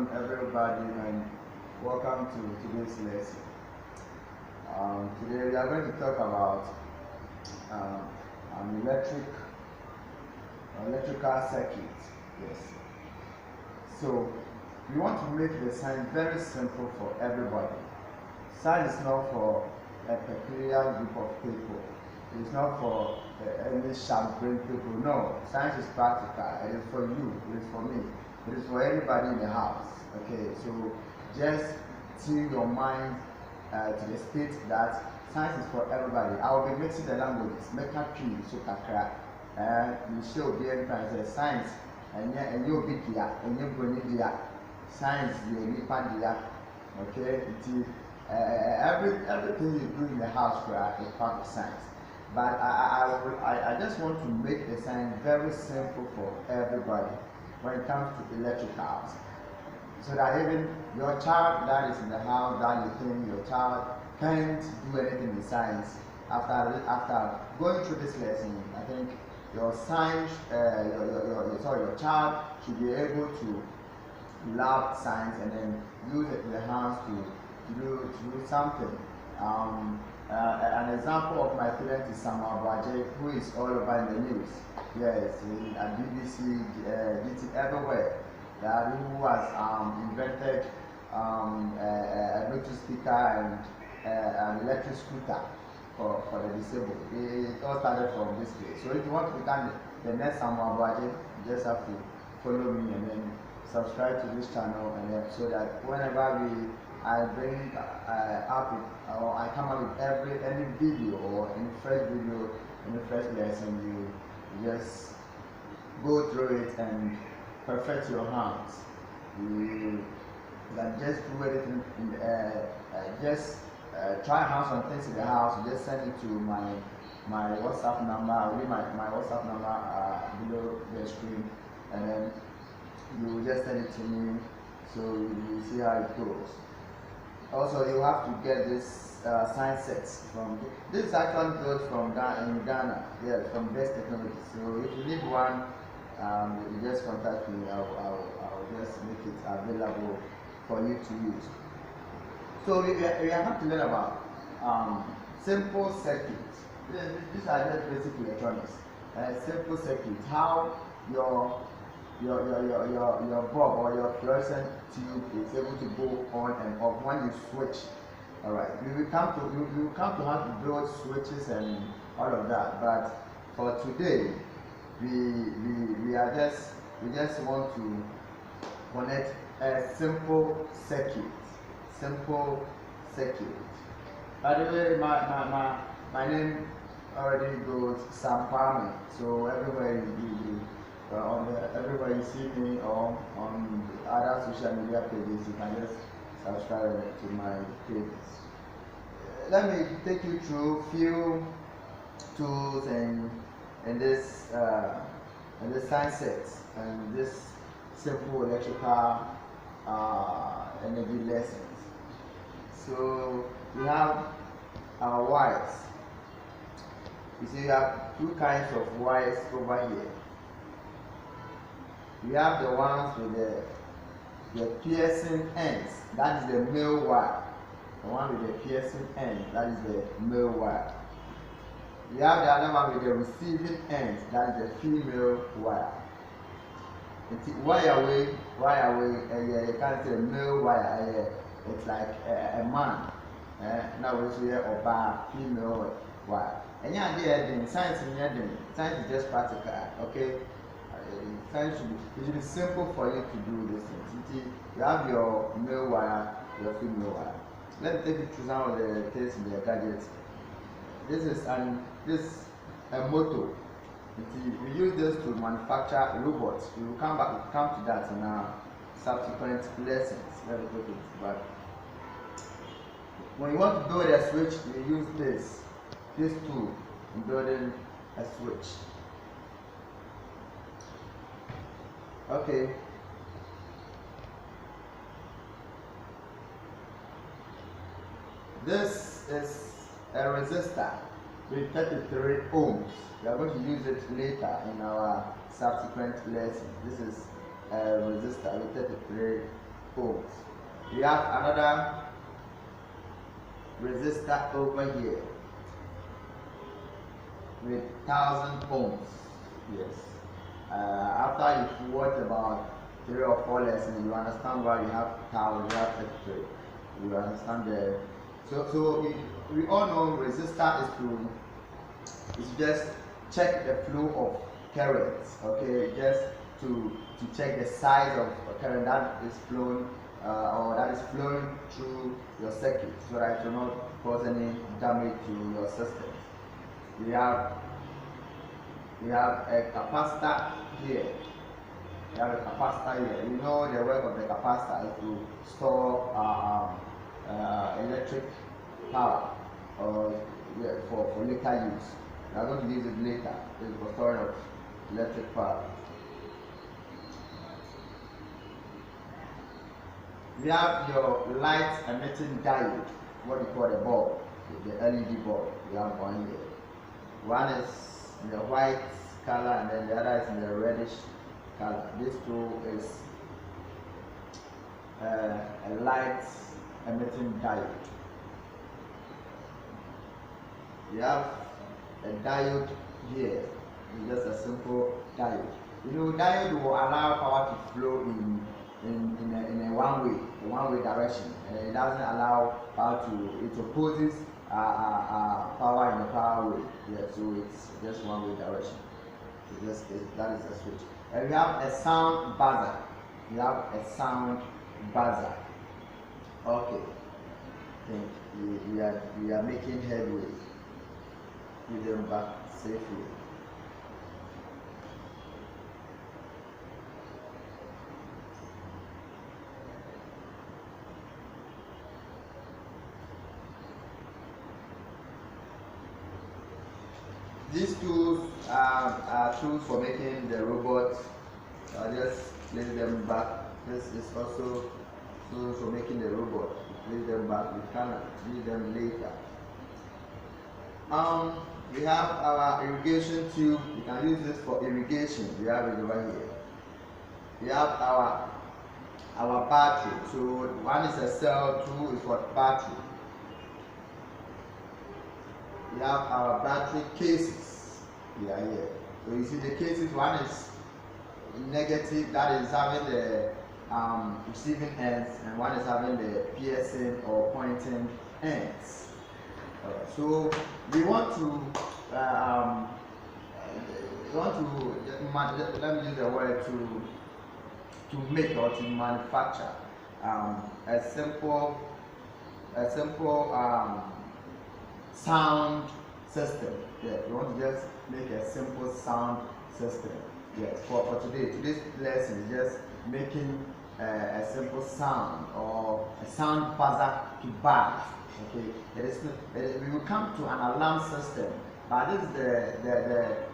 afternoon, everybody, and welcome to today's lesson. Today we are going to talk about an electrical circuit. Yes. So we want to make the sign very simple for everybody. Sign is not for a peculiar group of people. It's not for any sharp-brain people. No, science is practical. It is for you. It is for me. It is for everybody in the house. Okay, so just tune your mind to the state that science is for everybody. I will be mixing the languages. Make a tree, so kakra. You show be everybody science, and you'll be there, and you're going to be there. Science, you need pandia. Okay, everything you do in the house is part of science. But I just want to make the sign very simple for everybody when it comes to electricals, so that even your child that is in the house that you think your child can't do anything in science, after going through this lesson, I think your science, your child should be able to love science and then use it in the house to do something. An example of my student is Samuel Baje, who is all over in the news. Yes, at BBC, GT, everywhere. Who has invented a Bluetooth speaker and an electric scooter for the disabled. It all started from this place. So if you want to become the next Samuel Baje, you just have to follow me and then subscribe to this channel, and then so that whenever I bring up or I come up with any video or any fresh video, any fresh lesson, you just go through it and perfect your hands. You can just do anything, just try hands on things in the house. You just send it to my WhatsApp number. I'll leave my WhatsApp number below the screen, and then you just send it to me, so you see how it goes. Also, you have to get this sign sets from this is actually built from Ghana. Yes, from Best Technology. So if you need one, you just contact me. I'll just make it available for you to use. So we have to learn about simple circuits. These are just basic electronics. Simple circuits. How your bulb or your fluorescent tube is able to go on and off when you switch. All right, we will come to how to build switches and all of that. But for today, we just want to connect a simple circuit. Simple circuit. By the way, my name already goes Sam Palmer. So everywhere everywhere you see me or on the other social media pages, you can just subscribe to my pages. Let me take you through few tools and this sign sets and this simple electrical energy lessons. So we have our wires. You see, we have two kinds of wires over here. We have the ones with the piercing ends. That is the male wire. The one with the piercing end. That is the male wire. We have the other one with the receiving ends. That is the female wire. Wire away. You can't say male wire. It's like a man. Now we see a female wire. And yeah, science is just practical. Okay. It should be simple for you to do this thing. You have your male wire, your female wire. Let me take you through some of the things in the gadgets. This is a motor. We use this to manufacture robots. We will come to that in our subsequent lessons. Let me put it. But when you want to build a switch, we use this tool in building a switch. Okay. This is a resistor with 33 ohms. We are going to use it later in our subsequent lesson. This is a resistor with 33 We have another resistor over here with 1000 ohms. Yes. After you've watched about 3 or 4 lessons, you understand why you have 1000, you have 33. You understand the so we all know resistor is just check the flow of currents. Okay, just to check the size of current that is flowing or that is flowing through your circuit, so that it will not cause any damage to your system. We have a capacitor here. We have a capacitor here. You know the work of the capacitor is to store electric power or for later use. We are going to use it later. It's for storage of electric power. We have your light emitting diode, what you call the bulb, the LED bulb. We have one here. One is in the white color and then the other is in the reddish color. This two is a light emitting diode. We have a diode here. It's just a simple diode. You know, diode will allow power to flow in a one-way direction. It doesn't allow power to, it opposes power in the power way. Yeah, so it's just one-way direction. So that is a switch. And we have a sound buzzer. We have a sound buzzer. Okay. I think we are making headway. Put them back safely. These tools are tools for making the robot. I'll just place them back. This is also tools for making the robot. Place them back. We can use them later. We have our irrigation tube. You can use this for irrigation. We have it over here. We have our battery. So one is a cell, two is for battery. We have our battery cases here. So you see the cases, one is negative, that is having the receiving ends, and one is having the piercing or pointing ends. So we want to let me use the word to make or to manufacture a simple sound system. Yeah, we want to just make a simple sound system. Yeah, for today's lesson is just making a simple sound or a sound buzzer to buzz. Okay, we will come to an alarm system, but this is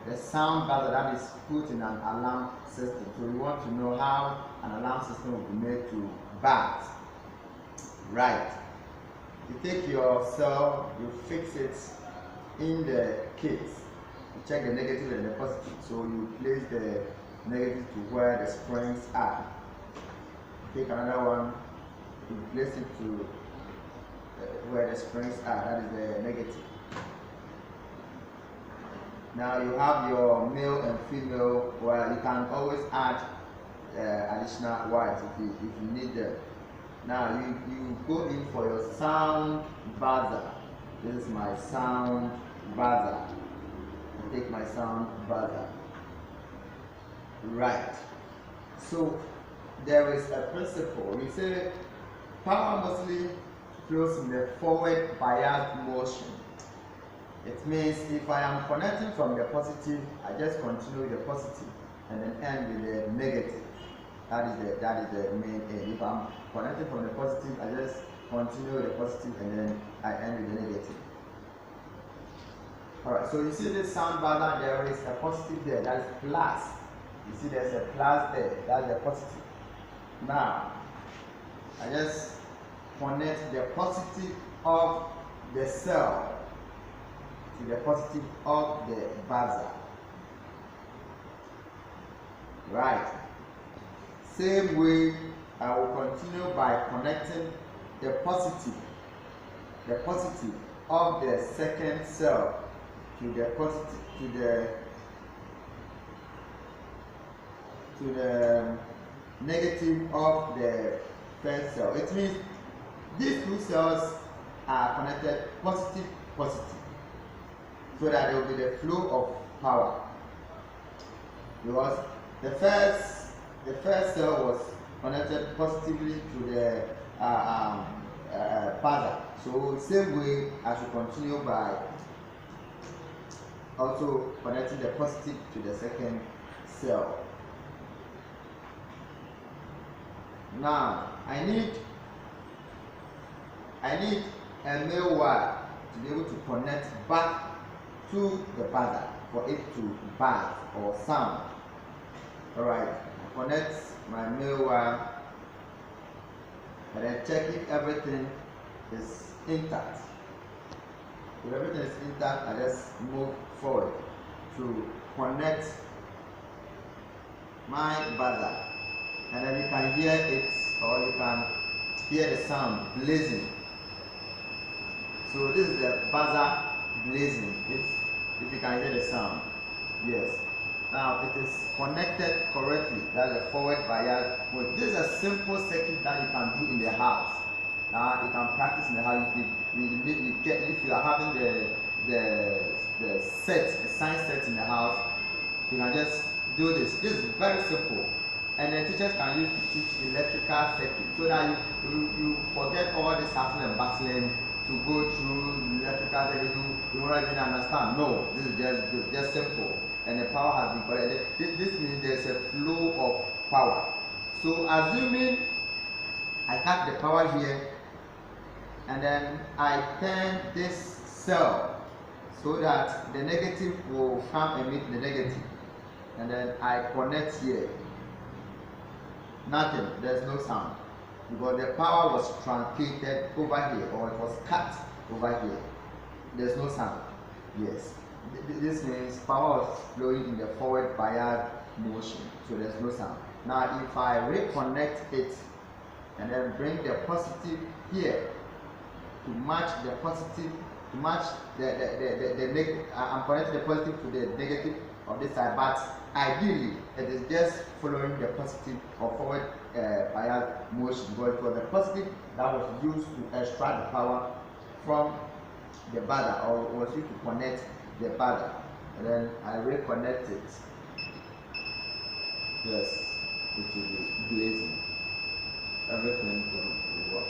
the sound buzzer that is put in an alarm system. So we want to know how an alarm system will be made to buzz. Right. You take your cell, you fix it in the case. You check the negative and the positive. So you place the negative to where the springs are. Take another one, you place it to where the springs are. That is the negative. Now you have your male and female wire. You can always add additional wires if you need them. Now you go in for your sound buzzer. This is my sound buzzer. I take my sound buzzer. Right. So there is a principle. We say power mostly flows in the forward biased motion. It means if I am connecting from the positive, I just continue the positive and then end with the negative. That is the main aim. If I'm connecting from the positive, I just continue the positive and then I end with the negative. Alright, so you see this sound buzzer, there is a positive there, that is plus. You see there's a plus there, that's the positive. Now, I just connect the positive of the cell to the positive of the buzzer. Right. Same way I will continue by connecting the positive of the second cell to the positive to the negative of the first cell. It means these two cells are connected positive, so that there will be the flow of power. Because the first cell was connected positively to the buzzer. So same way I should continue by also connecting the positive to the second cell. Now I need a male wire to be able to connect back to the buzzer for it to buzz or sound. Alright, I connect my male wire and then check if everything is intact. If everything is intact, I just move forward to connect my buzzer, and then you can hear it, or you can hear the sound blazing. So this is the buzzer blazing. If you can hear the sound, yes. Now it is connected correctly. That's the forward bias. Well, this is a simple circuit that you can do in the house. Now you can practice in the house. If you are having the science set in the house, you can just do this. This is very simple, and the teachers can use to teach electrical circuit, so that you forget all this hassle and battling to go through electrical circuit. You won't even understand. No, this is just simple, and the power has been collected. This means there's a flow of power. So assuming I have the power here, and then I turn this cell so that the negative will come and meet the negative, and then I connect here. Nothing, there's no sound, because the power was truncated over here, or it was cut over here. There's no sound. Yes, this means power was flowing in the forward bias motion, so there's no sound. Now if I reconnect it and then bring the positive here to match the positive, to match the negative, I'm connecting the positive to the negative of this side, but ideally it is just following the positive or forward bias motion, because it was the positive that was used to extract the power from the buzzer, or was used to connect the buzzer, and then I reconnect it. Yes, it will be blazing. Everything will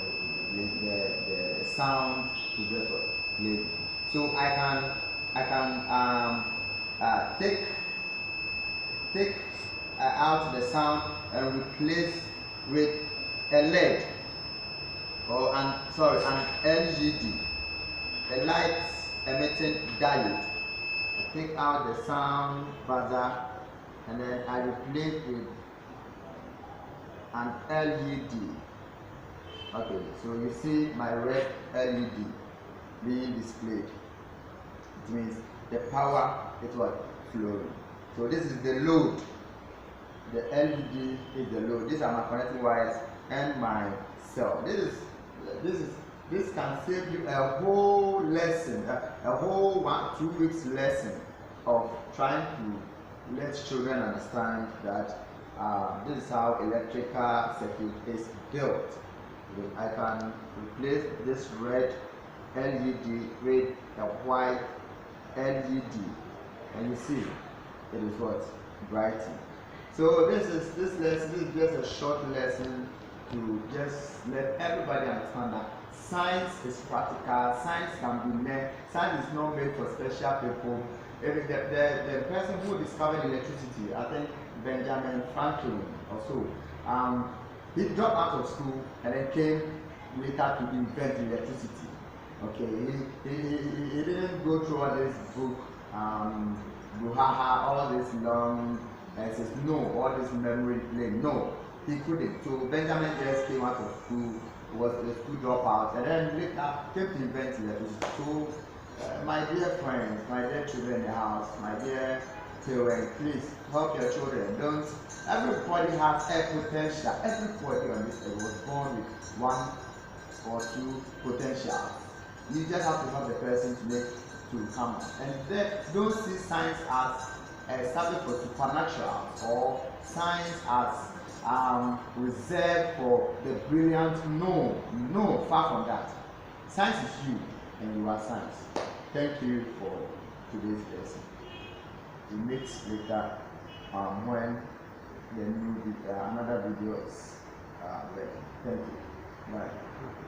the sound is just blazing. So I can take out the sound and replace with a LED, or an LGD, a light emitting diode. I take out the sound buzzer and then I replace with an LED. Okay, so you see my red LED being displayed. It means the power is what? Flowing. So this is the load. The LED is the load. These are my connecting wires and my cell. This can save you a whole lesson, a whole 1-2 weeks lesson of trying to let children understand that this is how electrical circuit is built. I can replace this red LED with a white LED, and you see it is what? Brighten. So this is just a short lesson to just let everybody understand that science is practical. Science can be learned. Science is not made for special people. The person who discovered electricity, I think Benjamin Franklin or so, he dropped out of school and then came later to invent electricity. Okay, he didn't go through all this book, all this long essays, no, all this memory lane, no, he couldn't. So Benjamin just came out of school, was a school dropout, and then later came to invent electricity. So my dear friends, my dear children in the house, my dear Parent, please help your children. Don't. Everybody has a potential. Everybody on this earth was born with one or two potentials. You just have to help the person to make to come out. And then don't see science as a subject for supernatural or science as reserved for the brilliant. No, no, far from that. Science is you, and you are science. Thank you for today's lesson. We meet later when the new another video is ready. Thank you. Bye.